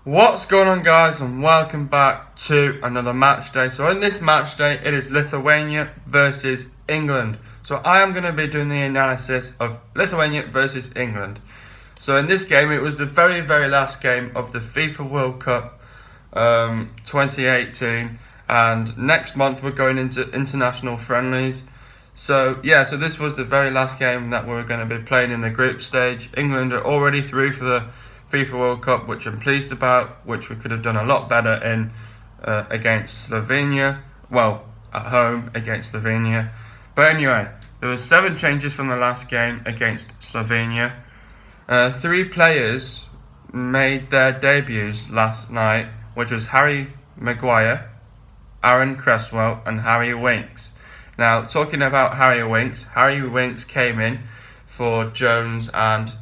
What's going on, guys, and welcome back to another match day. So in this match day, it is Lithuania versus England. So I am going to be doing the analysis of Lithuania versus England. So in this game, it was the very, very last game of the FIFA World Cup 2018. And next month, we're going into international friendlies. So this was the very last game that we were going to be playing in the group stage. England are already through for the FIFA World Cup, which I'm pleased about, which we could have done a lot better in against Slovenia. Well, at home against Slovenia. But anyway, there were 7 changes from the last game against Slovenia. 3 players made their debuts last night, which was Harry Maguire, Aaron Cresswell and Harry Winks. Now, talking about Harry Winks came in for Jones and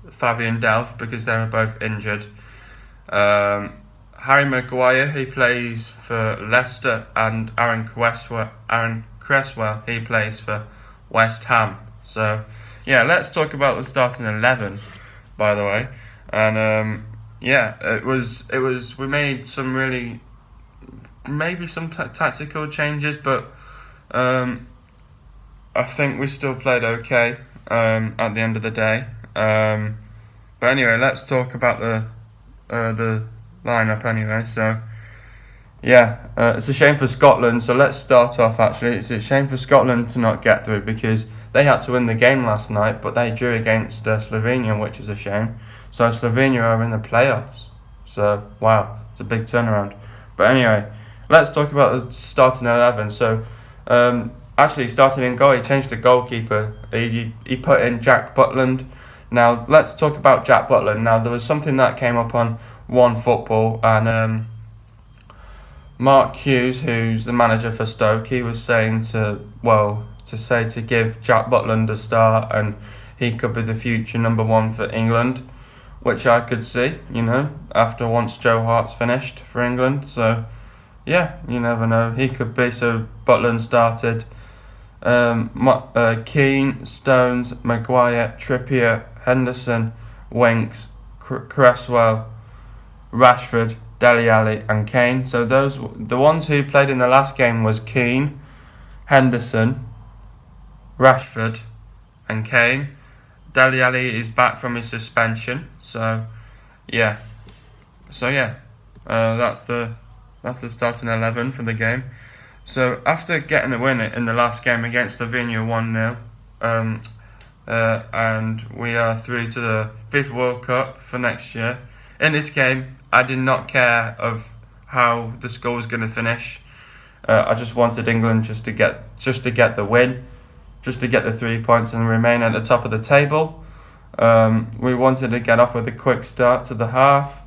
Fabian Delph because they were both injured. Harry Maguire, he plays for Leicester, and Aaron Cresswell, he plays for West Ham. So, let's talk about the starting 11, by the way. And we made some really, maybe some tactical changes, but I think we still played okay at the end of the day. But anyway, let's talk about the lineup anyway. So, it's a shame for Scotland. So let's start off. Actually, it's a shame for Scotland to not get through because they had to win the game last night, but they drew against Slovenia, which is a shame. So Slovenia are in the playoffs. So wow, it's a big turnaround. But anyway, let's talk about the starting 11. So, actually, starting in goal, he changed the goalkeeper. He put in Jack Butland. Now, let's talk about Jack Butland. Now, there was something that came up on One Football, and Mark Hughes, who's the manager for Stoke, he was saying to give Jack Butland a start, and he could be the future number 1 for England, which I could see, after once Joe Hart's finished for England. So, you never know. He could be. So, Butland started. Keane, Stones, Maguire, Trippier, Henderson, Winks, Cresswell, Rashford, Dele Alli and Kane. So the ones who played in the last game was Keane, Henderson, Rashford and Kane. Dele Alli is back from his suspension. That's the starting 11 for the game. So after getting the win in the last game against Lithuania 1-0, and we are through to the FIFA World Cup for next year. In this game, I did not care of how the score was going to finish. I just wanted England just to get the win, just to get the 3 points and remain at the top of the table. We wanted to get off with a quick start to the half.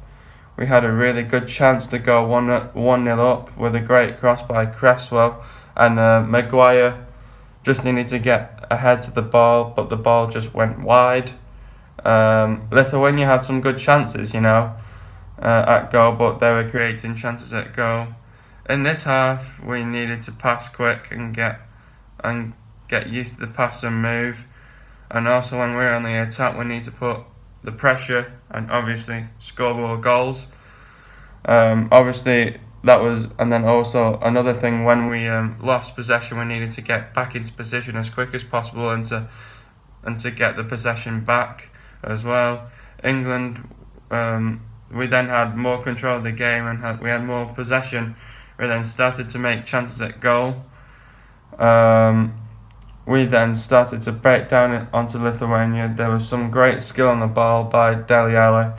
We had a really good chance to go 1-0 up with a great cross by Cresswell, and Maguire just needed to get ahead to the ball, but the ball just went wide. Lithuania had some good chances, at goal, but they were creating chances at goal. In this half, we needed to pass quick and get used to the pass and move, and also when we're on the attack, we need to put the pressure and obviously score more goals. And then also another thing, when we lost possession, we needed to get back into position as quick as possible and to get the possession back as well. England, we then had more control of the game and we had more possession. We then started to make chances at goal. We then started to break down onto Lithuania. There was some great skill on the ball by Dele Alli.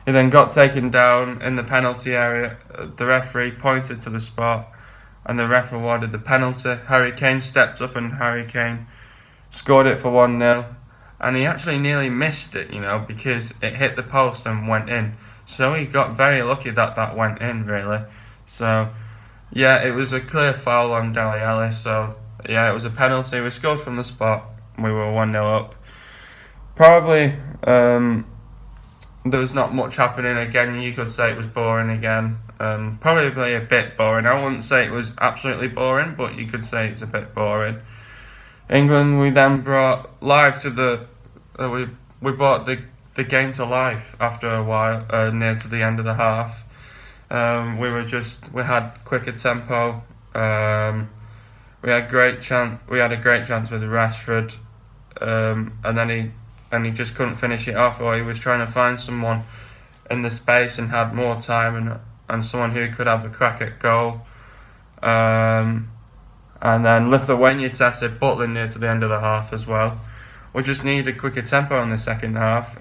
He then got taken down in the penalty area. The referee pointed to the spot and the ref awarded the penalty. Harry Kane stepped up and Harry Kane scored it for 1-0. And he actually nearly missed it, because it hit the post and went in. So he got very lucky that went in, really. So, it was a clear foul on Dele Alli. So, it was a penalty. We scored from the spot. We were 1-0 up. Probably, there was not much happening again. You could say it was boring again. Probably a bit boring. I wouldn't say it was absolutely boring, but you could say it's a bit boring. England, we then brought live to the we brought the the game to life after a while, near to the end of the half. We had quicker tempo. We had great chance. We had a great chance with Rashford, and he just couldn't finish it off, or he was trying to find someone in the space and had more time and someone who could have a crack at goal. And then Lithuania tested Butland near to the end of the half as well. We just needed quicker tempo in the second half.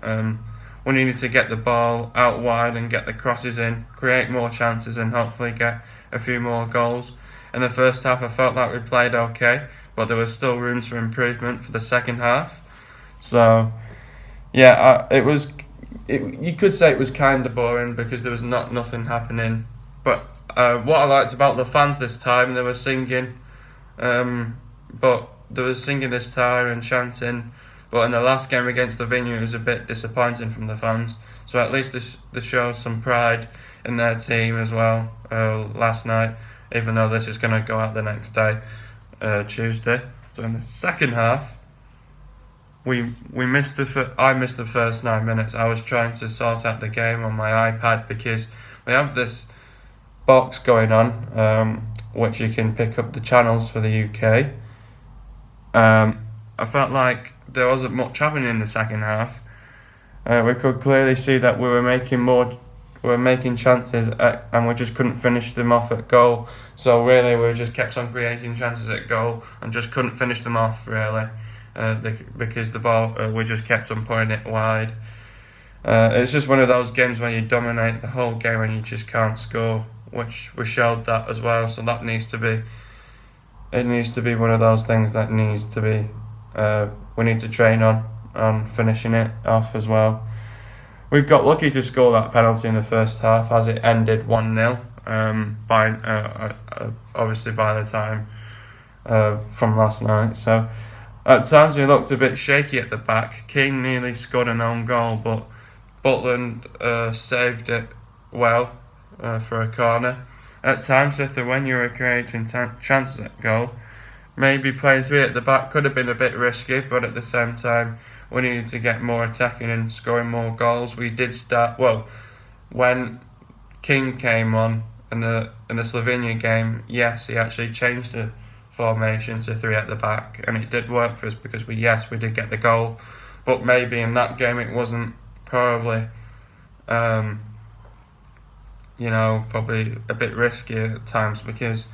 We needed to get the ball out wide and get the crosses in, create more chances and hopefully get a few more goals. In the first half I felt like we played okay, but there was still rooms for improvement for the second half. So yeah, you could say it was kind of boring because there was nothing happening. But what I liked about the fans this time, they were singing, but they were singing this time and chanting. But in the last game against Lithuania, it was a bit disappointing from the fans. So at least they showed some pride in their team as well last night, even though this is going to go out the next day, Tuesday. So in the second half, I missed the first 9 minutes. I was trying to sort out the game on my iPad because we have this box going on, which you can pick up the channels for the UK. I felt like there wasn't much happening in the second half. We could clearly see that we were making chances and we just couldn't finish them off at goal. So really, we just kept on creating chances at goal and just couldn't finish them off really. Because the ball, we just kept on putting it wide. It's just one of those games where you dominate the whole game and you just can't score, which we showed that as well. So that needs to be one of those things that needs to be. We need to train on finishing it off as well. We got lucky to score that penalty in the first half as it ended 1-0. Obviously by the time from last night. So. At times we looked a bit shaky at the back. King nearly scored an own goal, but Butland saved it well for a corner. At times Lithuania were creating chances at goal. Maybe playing three at the back could have been a bit risky, but at the same time we needed to get more attacking and scoring more goals. We did start when King came on in the Slovenia game. Yes, he actually changed the formation to three at the back, and it did work for us because we did get the goal, but maybe in that game it wasn't probably probably a bit risky at times because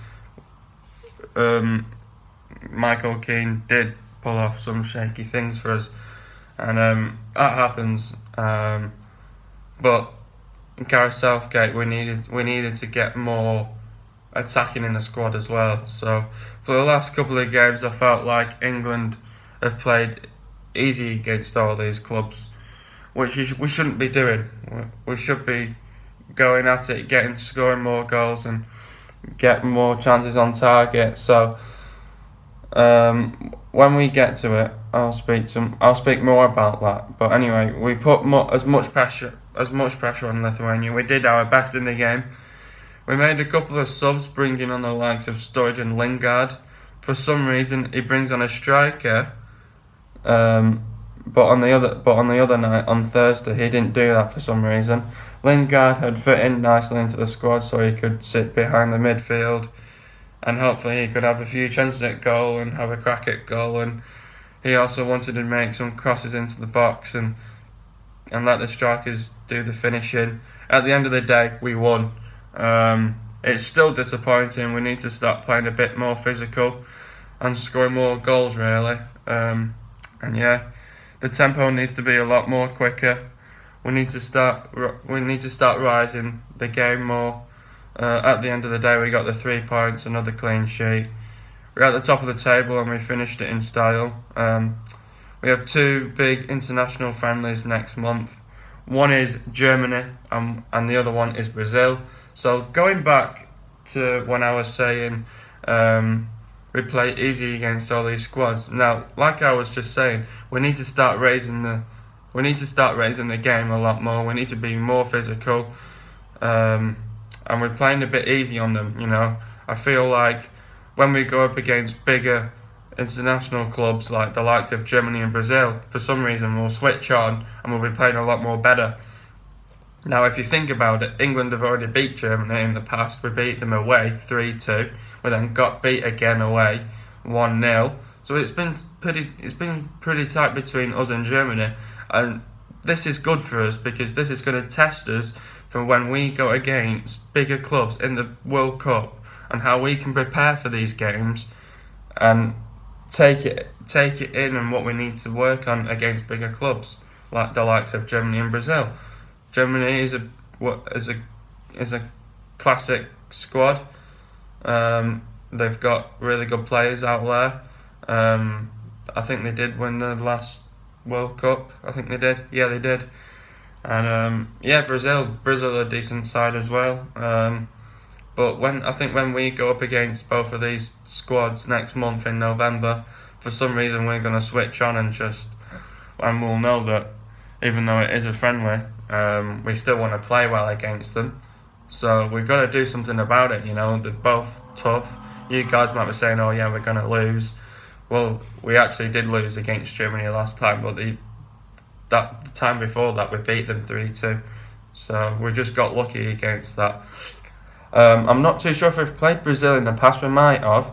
Michael Keane did pull off some shaky things for us, and that happens. But Gareth Southgate, we needed to get more attacking in the squad as well. So for the last couple of games I felt like England have played easy against all these clubs, which we shouldn't be doing. We should be going at it, scoring more goals and getting more chances on target. So when we get to it, I'll speak more about that. But anyway, we put as much pressure on Lithuania. We did our best in the game. We made a couple of subs, bringing on the likes of Sturridge and Lingard. For some reason, he brings on a striker, but on the other night, on Thursday, he didn't do that for some reason. Lingard had fit in nicely into the squad, so he could sit behind the midfield, and hopefully he could have a few chances at goal and have a crack at goal. And he also wanted to make some crosses into the box and let the strikers do the finishing. At the end of the day, we won. It's still disappointing. We need to start playing a bit more physical and scoring more goals really. And yeah, the tempo needs to be a lot more quicker. We need to start rising the game more. At the end of the day, we got the 3 points, another clean sheet. We're at the top of the table and we finished it in style. We have 2 big international friendlies next month. One is Germany and the other one is Brazil. So going back to when I was saying we play easy against all these squads. Now, like I was just saying, we need to start raising the game a lot more. We need to be more physical, and we're playing a bit easy on them. I feel like when we go up against bigger international clubs like the likes of Germany and Brazil, for some reason, will switch on and will be playing a lot more better. Now, if you think about it, England have already beat Germany in the past. We beat them away 3-2. We then got beat again away 1-0. So it's been pretty tight between us and Germany, and this is good for us because this is going to test us for when we go against bigger clubs in the World Cup and how we can prepare for these games and take it in and what we need to work on against bigger clubs like the likes of Germany and Brazil. Germany is a classic squad. They've got really good players out there. I think they did win the last World Cup. I think they did. Yeah, they did. And Brazil are a decent side as well. But when we go up against both of these squads next month in November, for some reason we're going to switch on and we'll know that even though it is a friendly, we still want to play well against them. So we've got to do something about it, you know. They're both tough. You guys might be saying, oh yeah, we're going to lose. Well, we actually did lose against Germany last time, but the time before that we beat them 3-2. So we just got lucky against that. I'm not too sure if we've played Brazil in the past. We might have,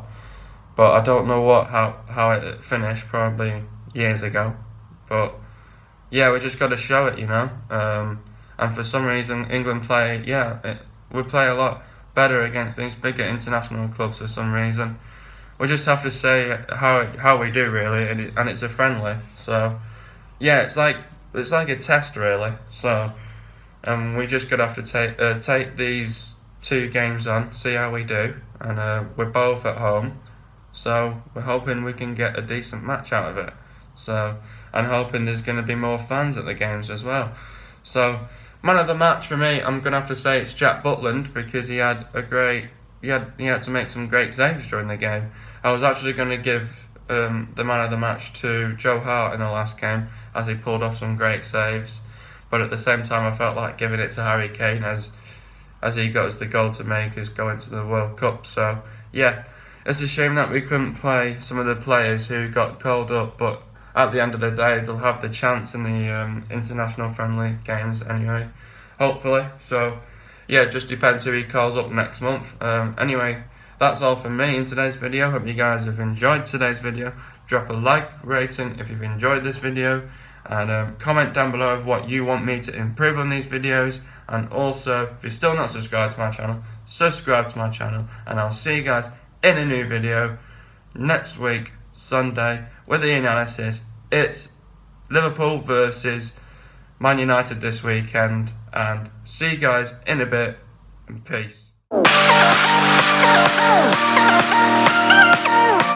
but I don't know how it finished. Probably years ago. But yeah, we just got to show it, you know. And for some reason, England we play a lot better against these bigger international clubs for some reason. We just have to say how we do really, and it's a friendly. So yeah, it's like a test really. So we just gotta have to take these 2 games on, see how we do, and we're both at home. So we're hoping we can get a decent match out of it. So, and hoping there's going to be more fans at the games as well. So, man of the match for me, I'm going to have to say it's Jack Butland because he had to make some great saves during the game. I was actually going to give the man of the match to Joe Hart in the last game as he pulled off some great saves. But at the same time, I felt like giving it to Harry Kane as he got us the goal to make us go into the World Cup. So, yeah, it's a shame that we couldn't play some of the players who got called up, but at the end of the day, they'll have the chance in the international friendly games anyway, hopefully. So, yeah, it just depends who he calls up next month. Anyway, that's all from me in today's video. Hope you guys have enjoyed today's video. Drop a like rating if you've enjoyed this video, and comment down below of what you want me to improve on these videos. And also, if you're still not subscribed to my channel, subscribe to my channel, and I'll see you guys in a new video next week, Sunday, with the analysis. It's Liverpool versus Man United this weekend, and see you guys in a bit, and peace.